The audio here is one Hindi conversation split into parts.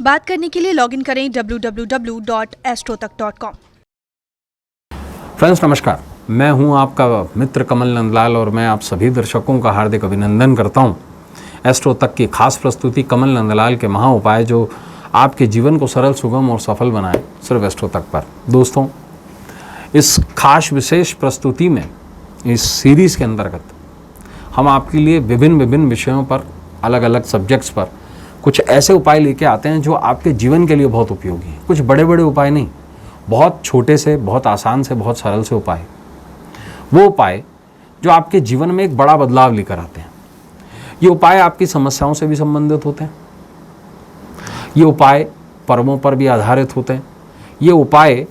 बात करने के लिए लॉगिन करें www.astrotak.com। फ्रेंड्स नमस्कार, मैं हूं आपका मित्र कमल नंदलाल और मैं आप सभी दर्शकों का हार्दिक अभिनंदन करता हूं। एस्ट्रो तक की खास प्रस्तुति कमल नंदलाल के महा उपाय जो आपके जीवन को सरल, सुगम और सफल बनाए, सिर्फ एस्ट्रो तक पर। दोस्तों, इस खास विशेष प्रस्तुति में, इस सीरीज़ के अंतर्गत हम आपके लिए विभिन्न विषयों पर, अलग अलग सब्जेक्ट्स पर कुछ ऐसे उपाय लेके आते हैं जो आपके जीवन के लिए बहुत उपयोगी हैं। कुछ बड़े बड़े उपाय नहीं, बहुत छोटे से, बहुत आसान से, बहुत सरल से उपाय। वो उपाय जो आपके जीवन में एक बड़ा बदलाव लेकर आते हैं। ये उपाय आपकी समस्याओं से भी संबंधित होते हैं। ये उपाय पर्वों पर भी आधारित होते हैं। ये उपाय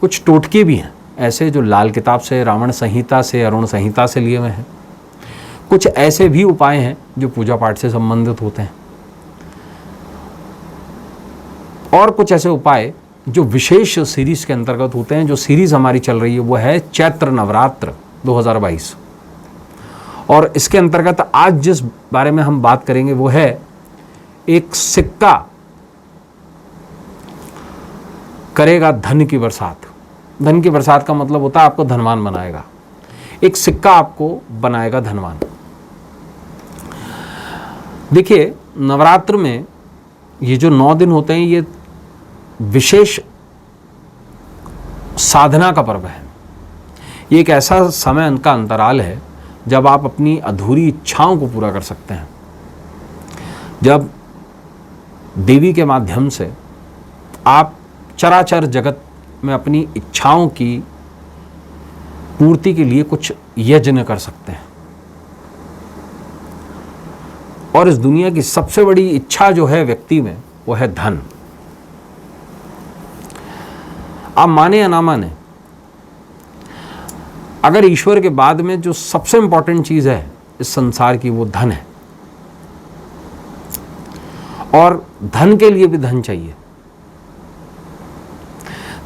कुछ टोटके भी हैं, ऐसे जो लाल किताब से, रावण संहिता से, अरुण संहिता से लिए हुए हैं। कुछ ऐसे भी उपाय हैं जो पूजा पाठ से संबंधित होते हैं, और कुछ ऐसे उपाय जो विशेष सीरीज के अंतर्गत होते हैं। जो सीरीज हमारी चल रही है वो है चैत्र नवरात्र 2022, और इसके अंतर्गत आज जिस बारे में हम बात करेंगे वो है एक सिक्का करेगा धन की बरसात। धन की बरसात का मतलब होता है आपको धनवान बनाएगा। एक सिक्का आपको बनाएगा धनवान। देखिए, नवरात्र में ये जो 9 दिन होते हैं, ये विशेष साधना का पर्व है। ये एक ऐसा समय का अंतराल है जब आप अपनी अधूरी इच्छाओं को पूरा कर सकते हैं, जब देवी के माध्यम से आप चराचर जगत में अपनी इच्छाओं की पूर्ति के लिए कुछ यज्ञ कर सकते हैं। और इस दुनिया की सबसे बड़ी इच्छा जो है व्यक्ति में, वो है धन। आप माने या ना माने, अगर ईश्वर के बाद में जो सबसे इंपॉर्टेंट चीज है इस संसार की, वो धन है। और धन के लिए भी धन चाहिए।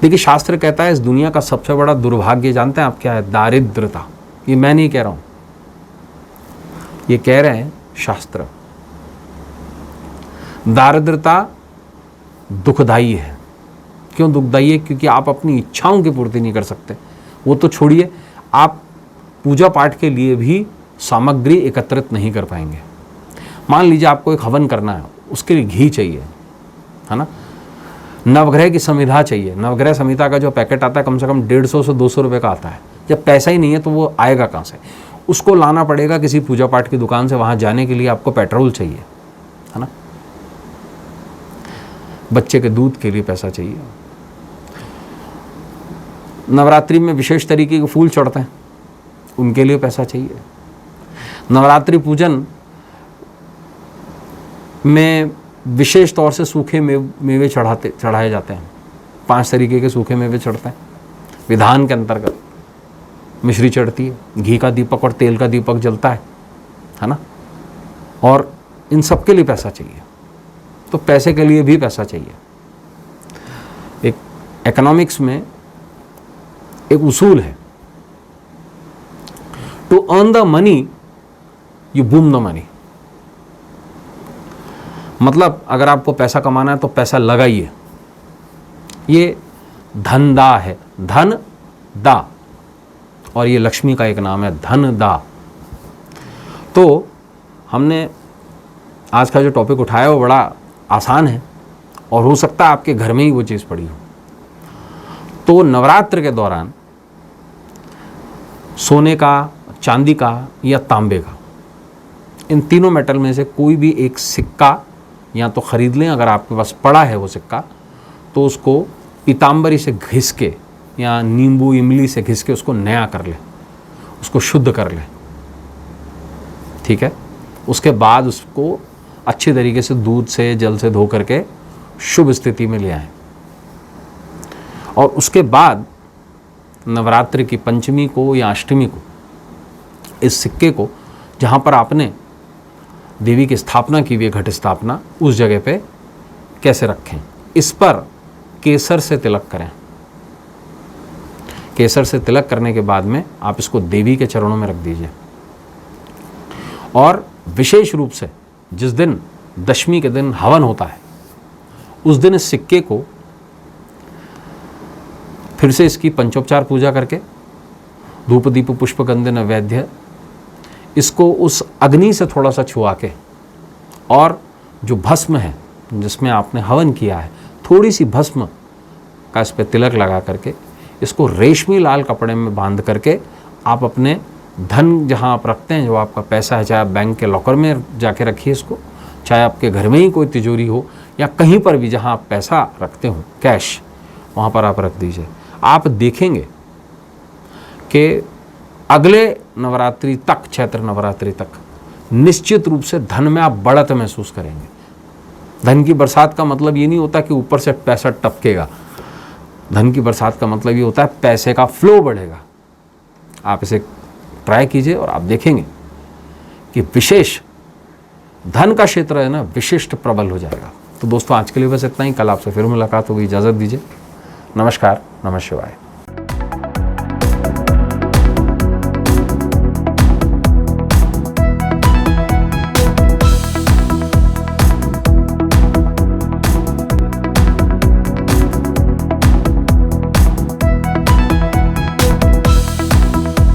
देखिए, शास्त्र कहता है इस दुनिया का सबसे बड़ा दुर्भाग्य जानते हैं आप क्या है? दारिद्रता। ये मैं नहीं कह रहा हूं, ये कह रहे हैं शास्त्र। दारिद्रता दुखदाई है। क्यों दुखदाई है? क्योंकि आप अपनी इच्छाओं की पूर्ति नहीं कर सकते। वो तो छोड़िए, आप पूजा पाठ के लिए भी सामग्री एकत्रित नहीं कर पाएंगे। मान लीजिए आपको एक हवन करना है, उसके लिए घी चाहिए, है ना? नवग्रह की संविधा चाहिए। नवग्रह संहिता का जो पैकेट आता है कम से कम 150 से 200 रुपये का आता है। जब पैसा ही नहीं है तो वो आएगा कहाँ से? उसको लाना पड़ेगा किसी पूजा पाठ की दुकान से। वहाँ जाने के लिए आपको पेट्रोल चाहिए, है ना? बच्चे के दूध के लिए पैसा चाहिए। नवरात्रि में विशेष तरीके के फूल चढ़ते हैं, उनके लिए पैसा चाहिए। नवरात्रि पूजन में विशेष तौर से सूखे मेवे चढ़ाए जाते हैं। 5 तरीके के सूखे मेवे चढ़ते हैं विधान के अंतर्गत। मिश्री चढ़ती है, घी का दीपक और तेल का दीपक जलता है ना? और इन सब के लिए पैसा चाहिए। तो पैसे के लिए भी पैसा चाहिए। एक इकोनॉमिक्स में एक उसूल है, to earn the money you boom the money. मतलब अगर आपको पैसा कमाना है तो पैसा लगाइए। ये धनदा है, धन दा, और ये लक्ष्मी का एक नाम है, धन दा। तो हमने आज का जो टॉपिक उठाया वो बड़ा आसान है, और हो सकता है आपके घर में ही वो चीज़ पड़ी हो। तो नवरात्र के दौरान सोने का, चांदी का या तांबे का, इन तीनों मेटल में से कोई भी एक सिक्का या तो ख़रीद लें। अगर आपके पास पड़ा है वो सिक्का, तो उसको पीताम्बरी से घिस के या नींबू इमली से घिस के उसको नया कर लें, उसको शुद्ध कर लें। ठीक है? उसके बाद उसको अच्छी तरीके से दूध से, जल से धो करके शुभ स्थिति में ले आएं। और उसके बाद नवरात्रि की पंचमी को या अष्टमी को इस सिक्के को, जहाँ पर आपने देवी की स्थापना की हुई है, घट स्थापना, उस जगह पे कैसे रखें? इस पर केसर से तिलक करें। केसर से तिलक करने के बाद में आप इसको देवी के चरणों में रख दीजिए। और विशेष रूप से जिस दिन दशमी के दिन हवन होता है, उस दिन इस सिक्के को फिर से इसकी पंचोपचार पूजा करके धूप दीप पुष्प गंध नैवेद्य इसको उस अग्नि से थोड़ा सा छुआ के और जो भस्म है जिसमें आपने हवन किया है थोड़ी सी भस्म का इस पर तिलक लगा करके इसको रेशमी लाल कपड़े में बांध करके आप अपने धन जहाँ आप रखते हैं, जो आपका पैसा है, चाहे आप बैंक के लॉकर में जाके रखिए इसको, चाहे आपके घर में ही कोई तिजोरी हो या कहीं पर भी जहाँ आप पैसा रखते हो कैश, वहाँ पर आप रख दीजिए। आप देखेंगे कि अगले नवरात्रि तक, चैत्र नवरात्रि तक निश्चित रूप से धन में आप बढ़त महसूस करेंगे। धन की बरसात का मतलब ये नहीं होता कि ऊपर से पैसा टपकेगा। धन की बरसात का मतलब ये होता है पैसे का फ्लो बढ़ेगा। आप इसे ट्राई कीजिए और आप देखेंगे कि विशेष धन का क्षेत्र है ना, विशिष्ट प्रबल हो जाएगा। तो दोस्तों आज के लिए बस इतना ही। कल आपसे फिर मुलाकात होगी। इजाज़त दीजिए। नमस्कार। नमः शिवाय।